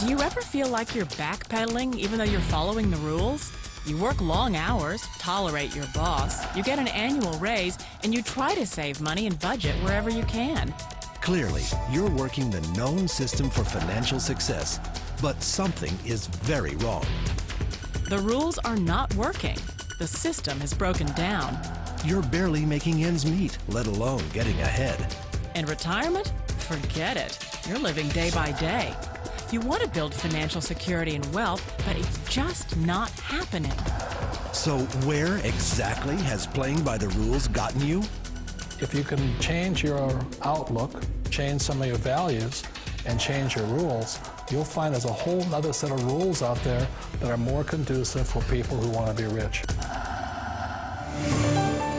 Do you ever feel like you're backpedaling even though you're following the rules? You work long hours, tolerate your boss, you get an annual raise, and you try to save money and budget wherever you can. Clearly, you're working the known system for financial success, but something is very wrong. The rules are not working. The system has broken down. You're barely making ends meet, let alone getting ahead. And retirement? Forget it. You're living day by day. You want to build financial security and wealth, but it's just not happening. So where exactly has playing by the rules gotten you? If you can change your outlook, change some of your values, and change your rules, you'll find there's a whole other set of rules out there that are more conducive for people who want to be rich.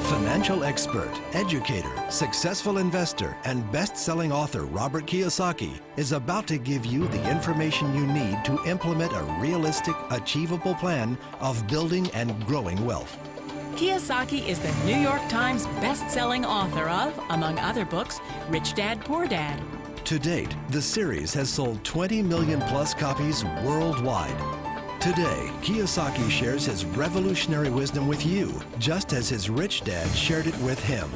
Financial expert, educator, successful investor, and best-selling author Robert Kiyosaki is about to give you the information you need to implement a realistic, achievable plan of building and growing wealth. Kiyosaki is the New York Times best-selling author of, among other books, Rich Dad, Poor Dad. To date, the series has sold 20 million plus copies worldwide. Today, Kiyosaki shares his revolutionary wisdom with you, just as his rich dad shared it with him.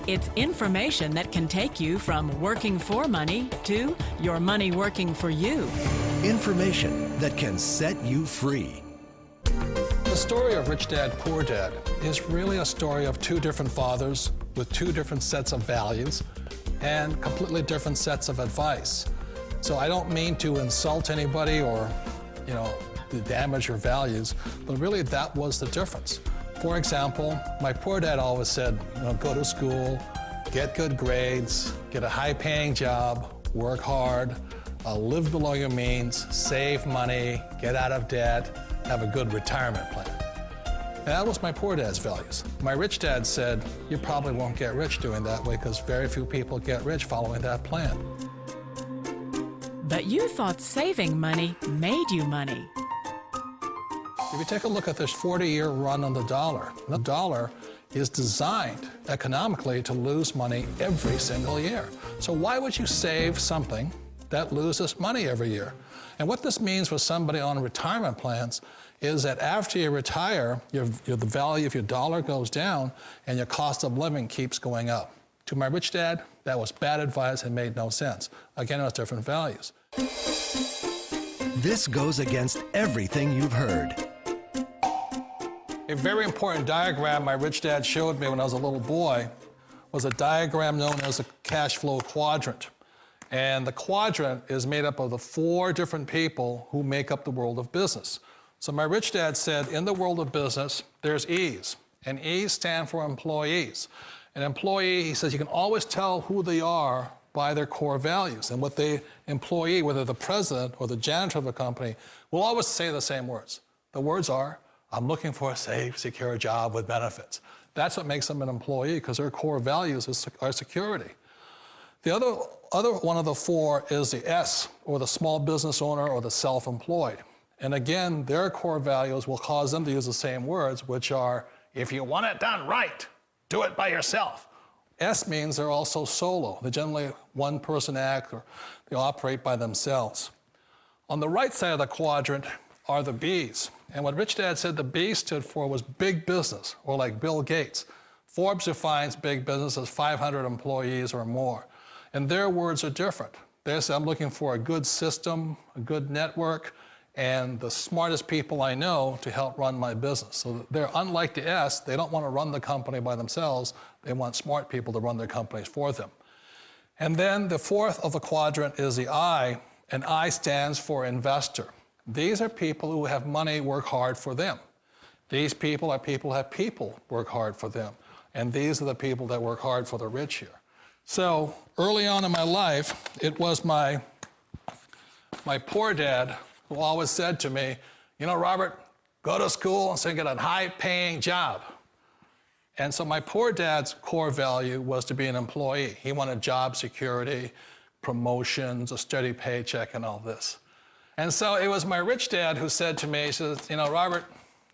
It's information that can take you from working for money to your money working for you. Information that can set you free. The story of Rich Dad, Poor Dad is really a story of two different fathers with two different sets of values and completely different sets of advice. So I don't mean to insult anybody or, to damage your values, but really that was the difference. For example, my poor dad always said, go to school, get good grades, get a high-paying job, work hard, live below your means, save money, get out of debt, have a good retirement plan. And that was my poor dad's values. My rich dad said, you probably won't get rich doing that way because very few people get rich following that plan. But you thought saving money made you money. If you take a look at this 40-year run on the dollar is designed economically to lose money every single year. So why would you save something that loses money every year? And what this means for somebody on retirement plans is that after you retire, the value of your dollar goes down and your cost of living keeps going up. To my rich dad, that was bad advice and made no sense. Again, it was different values. This goes against everything you've heard. A very important diagram my rich dad showed me when I was a little boy was a diagram known as a cash flow quadrant. And the quadrant is made up of the four different people who make up the world of business. So my rich dad said, in the world of business, there's E's, and E's stand for employees. An employee, he says, you can always tell who they are by their core values. And what the employee, whether the president or the janitor of a company, will always say the same words. The words are, I'm looking for a safe, secure job with benefits. That's what makes them an employee, because their core values are security. The other one of the four is the S, or the small business owner or the self-employed. And again, their core values will cause them to use the same words, which are, if you want it done right, do it by yourself. S means they're also solo. They're generally one-person act, or they operate by themselves. On the right side of the quadrant are the B's. And what Rich Dad said the B stood for was big business, or like Bill Gates. Forbes defines big business as 500 employees or more. And their words are different. They say, I'm looking for a good system, a good network, and the smartest people I know to help run my business. So they're unlike the S. They don't want to run the company by themselves. They want smart people to run their companies for them. And then the fourth of the quadrant is the I, and I stands for investor. These are people who have money work hard for them. These people are people who have people work hard for them. And these are the people that work hard for the rich here. So early on in my life, it was my poor dad who always said to me, Robert, go to school and so get a high-paying job. And so my poor dad's core value was to be an employee. He wanted job security, promotions, a steady paycheck, and all this. And so it was my rich dad who said to me, he says, Robert,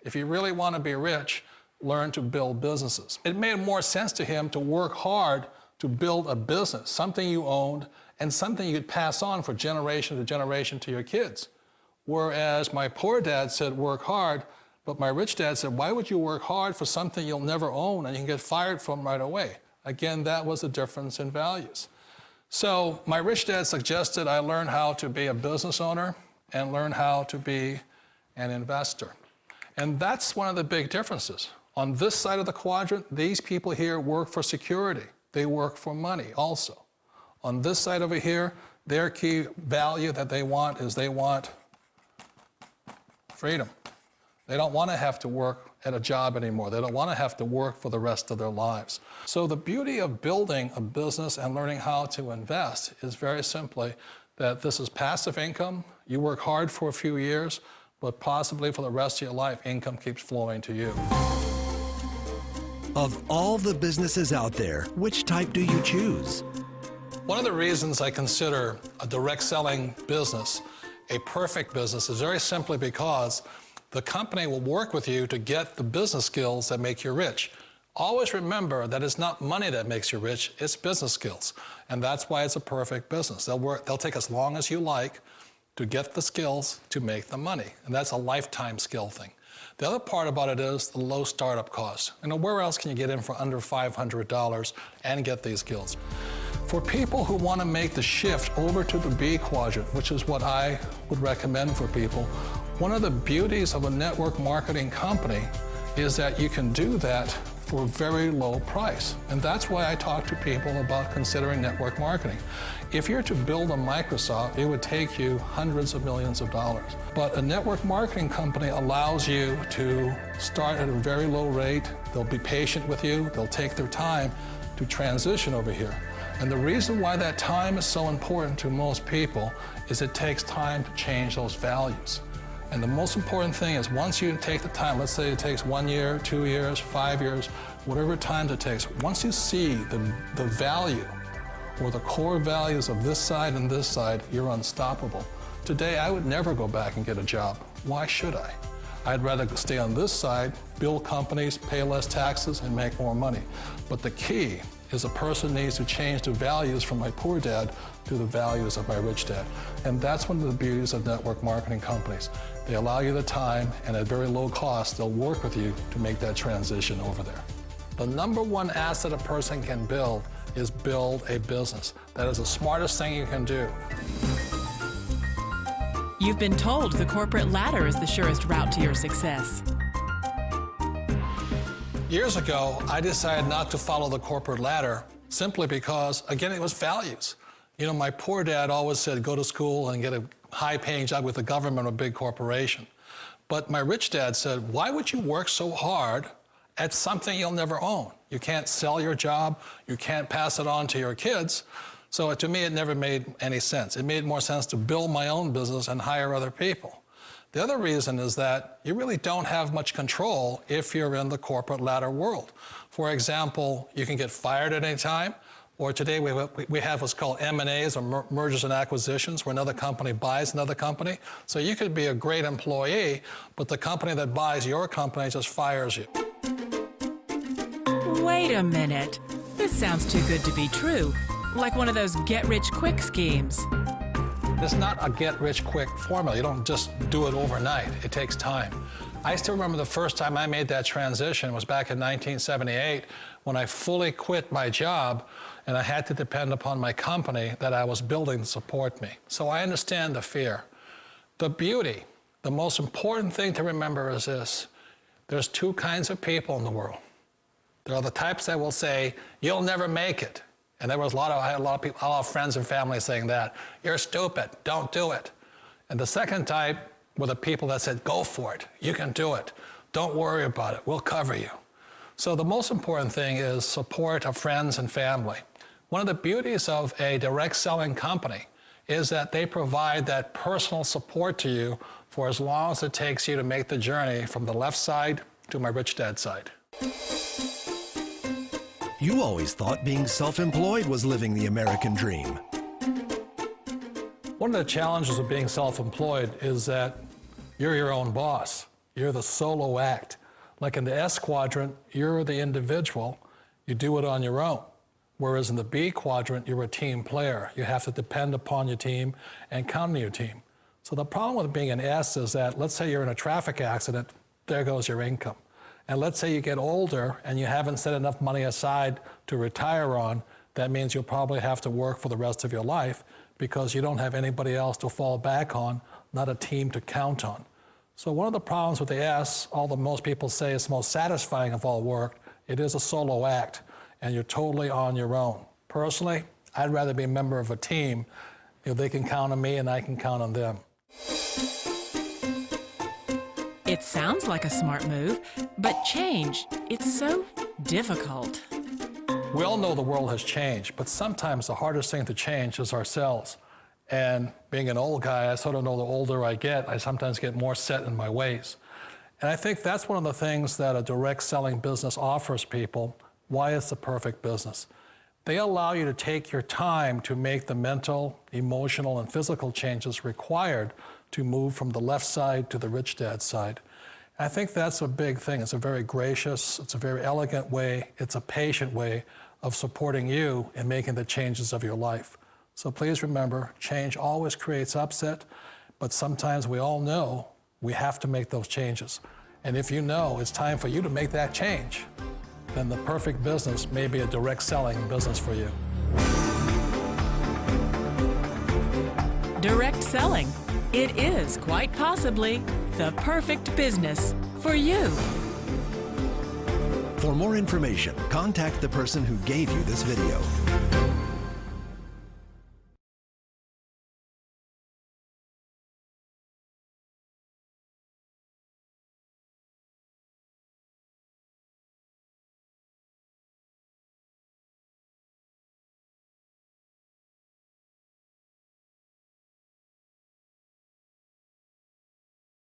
if you really want to be rich, learn to build businesses. It made more sense to him to work hard to build a business, something you owned, and something you'd pass on for generation to generation to your kids. Whereas my poor dad said, work hard, but my rich dad said, why would you work hard for something you'll never own and you can get fired from right away? Again, that was a difference in values. So my rich dad suggested I learn how to be a business owner and learn how to be an investor. And that's one of the big differences. On this side of the quadrant, these people here work for security. They work for money also. On this side over here, their key value that they want is they want freedom. They don't want to have to work at a job anymore. They don't want to have to work for the rest of their lives. So the beauty of building a business and learning how to invest is very simply that this is passive income. You work hard for a few years, but possibly for the rest of your life, income keeps flowing to you. Of all the businesses out there, which type do you choose? One of the reasons I consider a direct selling business a perfect business is very simply because the company will work with you to get the business skills that make you rich. Always remember that it's not money that makes you rich, it's business skills. And that's why it's a perfect business. They'll take as long as you like to get the skills to make the money. And that's a lifetime skill thing. The other part about it is the low startup cost. You know, where else can you get in for under $500 and get these skills? For people who want to make the shift over to the B quadrant, which is what I would recommend for people, one of the beauties of a network marketing company is that you can do that for a very low price. And that's why I talk to people about considering network marketing. If you're to build a Microsoft, it would take you hundreds of millions of dollars. But a network marketing company allows you to start at a very low rate. They'll be patient with you. They'll take their time to transition over here. And the reason why that time is so important to most people is it takes time to change those values. And the most important thing is once you take the time, let's say it takes 1 year, 2 years, 5 years, whatever time it takes, once you see the value or the core values of this side and this side, you're unstoppable. Today, I would never go back and get a job. Why should I? I'd rather stay on this side, build companies, pay less taxes, and make more money. But the key is a person needs to change the values from my poor dad to the values of my rich dad. And that's one of the beauties of network marketing companies. They allow you the time, and at very low cost, they'll work with you to make that transition over there. The number one asset a person can build is build a business. That is the smartest thing you can do. You've been told the corporate ladder is the surest route to your success. Years ago, I decided not to follow the corporate ladder simply because, again, it was values. You know, my poor dad always said, go to school and get a high-paying job with the government or a big corporation. But my rich dad said, why would you work so hard at something you'll never own? You can't sell your job. You can't pass it on to your kids. So to me, it never made any sense. It made more sense to build my own business and hire other people. The other reason is that you really don't have much control if you're in the corporate ladder world. For example, you can get fired at any time, or today we have what's called M&As, or mergers and acquisitions, where another company buys another company. So you could be a great employee, but the company that buys your company just fires you. Wait a minute. This sounds too good to be true. Like one of those get-rich-quick schemes. It's not a get-rich-quick formula. You don't just do it overnight. It takes time. I still remember the first time I made that transition was back in 1978 when I fully quit my job and I had to depend upon my company that I was building to support me. So I understand the fear. The beauty, the most important thing to remember is this. There's two kinds of people in the world. There are the types that will say, you'll never make it. And there was I had a lot of people, a lot of friends and family saying that. You're stupid, don't do it. And the second type were the people that said, go for it, you can do it. Don't worry about it, we'll cover you. So the most important thing is support of friends and family. One of the beauties of a direct selling company is that they provide that personal support to you for as long as it takes you to make the journey from the left side to my rich dad side. You always thought being self-employed was living the American dream. One of the challenges of being self-employed is that you're your own boss. You're the solo act. Like in the S quadrant, you're the individual. You do it on your own. Whereas in the B quadrant, you're a team player. You have to depend upon your team and count on your team. So the problem with being an S is that, let's say you're in a traffic accident, there goes your income. And let's say you get older and you haven't set enough money aside to retire on, that means you'll probably have to work for the rest of your life because you don't have anybody else to fall back on, not a team to count on. So one of the problems with the S, although most people say it's the most satisfying of all work, it is a solo act, and you're totally on your own. Personally, I'd rather be a member of a team. They can count on me and I can count on them. It sounds like a smart move, but change, it's so difficult. We all know the world has changed, but sometimes the hardest thing to change is ourselves. And being an old guy, I sort of know the older I get, I sometimes get more set in my ways. And I think that's one of the things that a direct selling business offers people, why it's the perfect business. They allow you to take your time to make the mental, emotional, and physical changes required to move from the left side to the rich dad side. I think that's a big thing. It's a very gracious, it's a very elegant way, it's a patient way of supporting you in making the changes of your life. So please remember, change always creates upset, but sometimes we all know we have to make those changes. And if you know it's time for you to make that change, then the perfect business may be a direct selling business for you. Direct selling. It is quite possibly the perfect business for you. For more information, contact the person who gave you this video.